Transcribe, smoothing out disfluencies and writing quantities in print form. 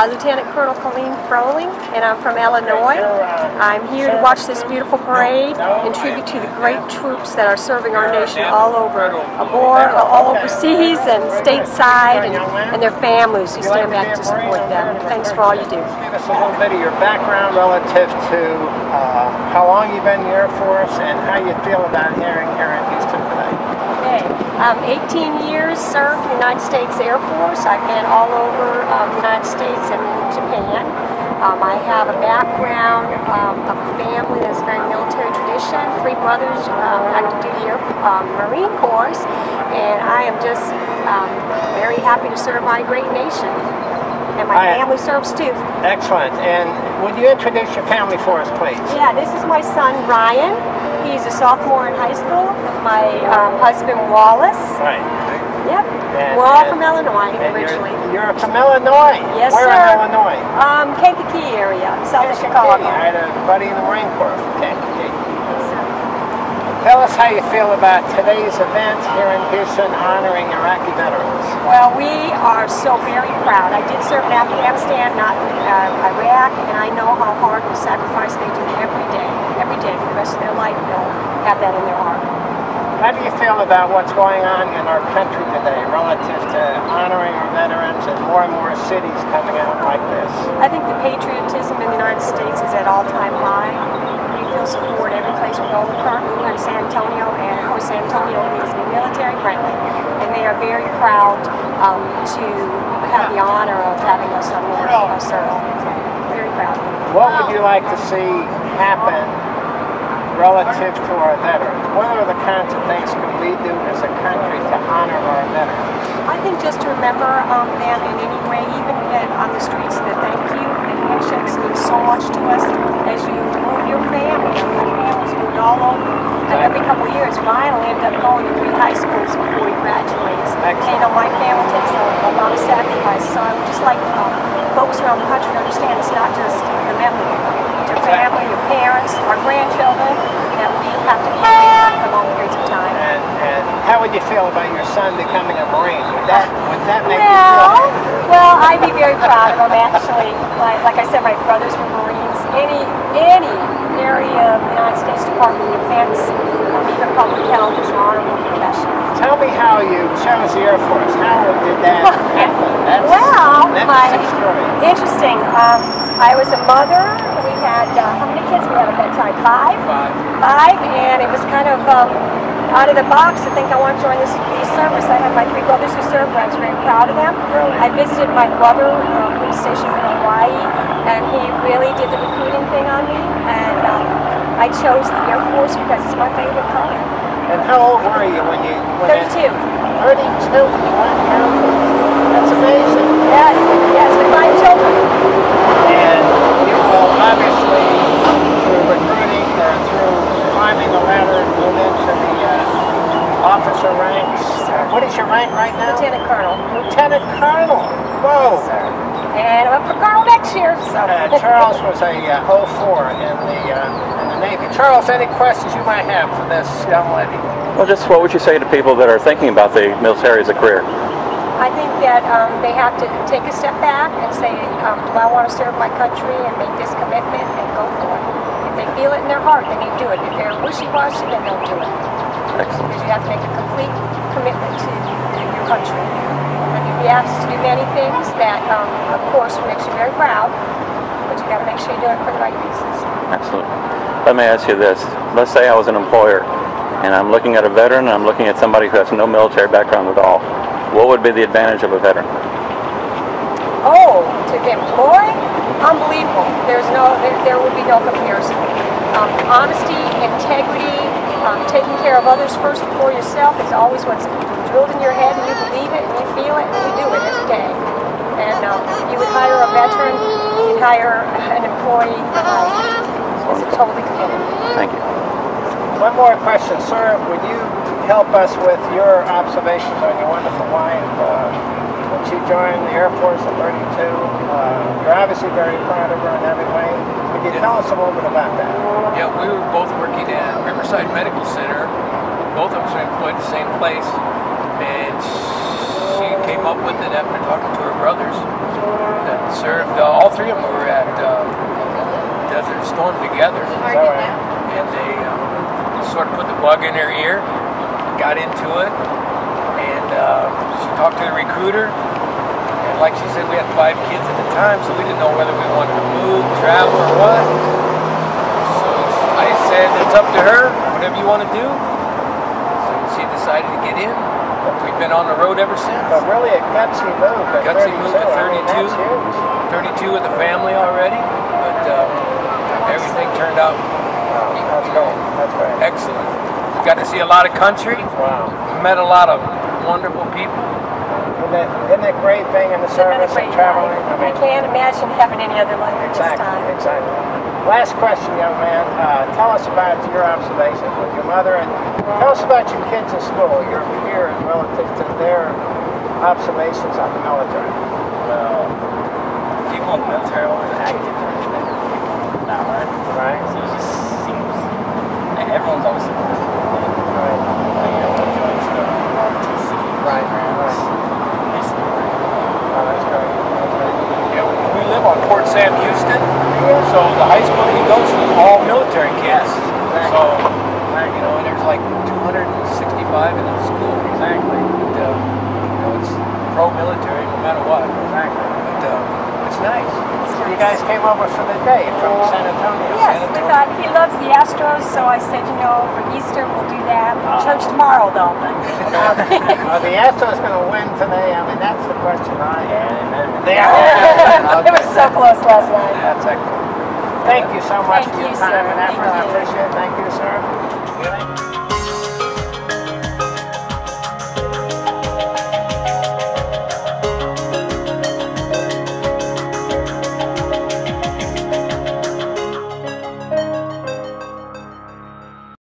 Lieutenant Colonel Colleen Frohling, and I'm from Illinois. I'm here to watch this beautiful parade in tribute to the great troops that are serving our nation all over, aboard, all overseas, and stateside, and their families who stand back to support them. Thanks for all you do. Give us a little bit of your background relative to how long you've been in the Air Force and how you feel about hearing here in Houston today. Okay. 18 years served in the United States Air Force. I've been all over the United States and Japan. I have a background of a family that's very military tradition. 3 brothers active duty Marine Corps, and I am just very happy to serve my great nation. And my family serves too. Excellent. And would you introduce your family for us, please? Yeah, this is my son Ryan. He's a sophomore in high school. My husband Wallace. Right. Yep. We're all from Illinois originally. You're from Illinois? Yes, Where sir. in Illinois? Kankakee area, south of Chicago. I had a buddy in the Marine Corps from Kankakee. Tell us how you feel about today's event here in Houston honoring Iraqi veterans. Well, we are so very proud. I did serve in Afghanistan, not Iraq, and I know how hard and sacrifice they do every day for the rest of their life. They'll have that in their heart. How do you feel about what's going on in our country today relative to honoring our veterans and more cities coming out like this? I think the patriotism in the United States is at all-time high. We feel support every place we go. Currently we're in San Antonio, and of course San Antonio is military friendly, and they are very proud to have the honor of having us on their service. Very proud. What would you like to see happen relative to our veterans? What are the kinds of things can we do as a country to honor our veterans? I think just to remember them in any way, even on the streets, that thank you and handshakes mean so much to us as you move your family. Our families moved all over. Every couple of years, Ryan will end up going to 3 high schools before he graduates. And, my family takes a lot of sacrifice, so I would just like folks around the country to understand it's not just the memory. Your family, your parents, our grandchildren, that we have to carry for long periods of time. And how would you feel about your son becoming a Marine? Would that make you feel? Well, I'd be very proud of him actually. Like I said, my brothers were Marines. Any area of the United States Department of Defense, even public health, is an honorable profession. Tell me how you chose the Air Force. How did that happen? That's interesting. I was a mother. We had, how many kids we had at that time? 5? 5, and it was kind of out of the box to think I want to join this service. I had my 3 brothers who served, and I was very proud of them. I visited my brother who was stationed in Hawaii, and he really did the recruiting thing on me, and I chose the Air Force because it's my favorite color. And how old were you when you... 32. 32? That's amazing. Yes, with 5 children. And you will obviously, through recruiting or through climbing the ladder, move into the officer ranks. What is your rank right now? Lieutenant Colonel. Lieutenant Colonel. Whoa. Yes, sir. And I'm up for Colonel next year. So. Charles was a 04 in the Navy. Charles, any questions you might have for this young lady? Well, just what would you say to people that are thinking about the military as a career? I think that they have to take a step back and say, do I want to serve my country and make this commitment and go for it. If they feel it in their heart, they need to do it. If they're wishy-washy, then don't do it. Excellent. Because you have to make a complete commitment to your country. And you'll be asked to do many things that, of course, makes you very proud, but you got to make sure you do it for the right reasons. Absolutely. Let me ask you this. Let's say I was an employer, and I'm looking at a veteran, and I'm looking at somebody who has no military background at all. What would be the advantage of a veteran? Oh, to employ? Unbelievable. There would be no comparison. Honesty, integrity, taking care of others first before yourself is always what's drilled in your head, and you believe it, and you feel it, and you do it every day. And you would hire a veteran, you'd hire an employee who's totally committed. Thank you. One more question, sir. Would you help us with your observations on your wonderful wife? When she joined the Air Force at 32, you're obviously very proud of her in every way. Could you tell us a little bit about that? Yeah, we were both working at Riverside Medical Center. Both of us were employed at the same place, and she came up with it after talking to her brothers. that served. All three of them were at Desert Storm together, and they sort of put the bug in their ear, got into it, and she talked to the recruiter. And like she said, we had 5 kids at the time, so we didn't know whether we wanted to move, travel, or what. So I said, it's up to her, whatever you want to do. So she decided to get in. We've been on the road ever since. But really a gutsy move at 32. Gutsy move at 32. I mean, that's huge. 32 with the family already, but everything turned out That's great. That's great. excellent. Got to see a lot of country. Wow. Met a lot of wonderful people. Isn't it great being in the service and traveling? I can't imagine having any other life at this time. Exactly. Last question, young man. Tell us about your observations with your mother, and tell us about your kids in school, your peers relative to their observations on the military. Well, people in the military are always acting different than now, right? So it just seems like everyone's always supportive. Right. Like everyone joins the ROTC programs. They support. Oh, that's great. Yeah, we live on Fort Sam Houston, so the high school he goes to is all military kids. So, you know, and there's like 265 in the school. Exactly. And, you know, it's pro-military no matter what. Exactly. But it's nice. So you guys came over for the day from San Antonio. Yes, we thought he loves the Astros, so I said, you know, for Easter we'll do that. Church tomorrow, though. Are the Astros going to win today? I mean, that's the question I have. They are. It was so close last night. That's excellent. Thank you so much Thank for your you, time sir. and effort. I Thank you. appreciate it. Thank you, sir.